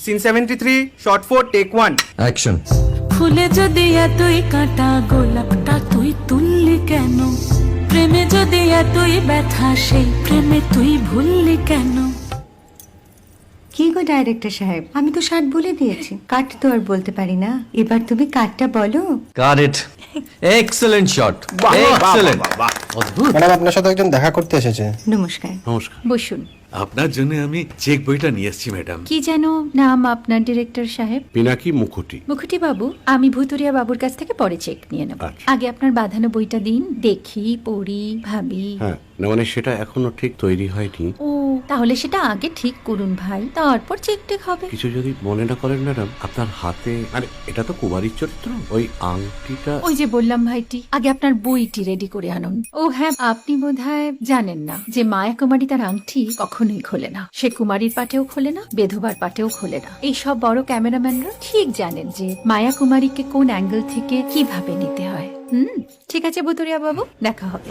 Scene 73, short 4, take 1। Action. ফুলে যদি এতই কাটা গোলাপটা তুই তুললি কেন? প্রেমে যদি এতই ব্যথা সেই প্রেমে তুই ভুললি কেন? কি গো ডাইরেক্টর সাহেব, আমি তো 60 বলে দিয়েছি, কাট তো আর বলতে পারি না, এবার তুমি কাটটা বলো। Got it. Excellent shot, excellent. অদ্ভুত। ম্যাডাম, আপনার সাথে একজন দেখা করতে এসেছে। নমস্কার। নমস্কার। বসুন। আপনার জন্য আমি চেক বইটা নিয়ে এসেছি ম্যাডাম। কি যেন নাম আপনার ডিরেক্টর সাহেব? পিনাকি মুখোটি। মুখুটি বাবু, আমি ভুতুরিয়া বাবুর কাছ থেকে পরে চেক নিয়ে নেব। আচ্ছা। আগে আপনার বাঁধানো বইটা দিন, দেখি, পড়ি, ভাবি। হ্যাঁ, না মানে সেটা এখনো ঠিক তৈরি হয়নি। ও, তাহলে সেটা আগে ঠিক করুন ভাই, তারপর চেক টেক হবে। কিছু যদি মনে না করেন ম্যাডাম, আপনার হাতে, আরে এটা তো কুমারীর চরিত্র, ওই আংটিটা। ওই যে বললাম ভাইটি, আগে আপনার বইটি রেডি করে আনুন। ও হ্যাঁ, আপনি বোধহয় জানেন না যে মায়া কুমারী তার আংটি কখনোই খোলে না। সে কুমারীর পাটেও খোলে না, বেধবার পাটেও খোলে না। এই সব বড় ক্যামেরাম্যানরা ঠিক জানেন যে মায়া কুমারীকে কোন অ্যাঙ্গেল থেকে কিভাবে নিতে হয়। ঠিক আছে ভুতুরিয়া বাবু, দেখা হবে।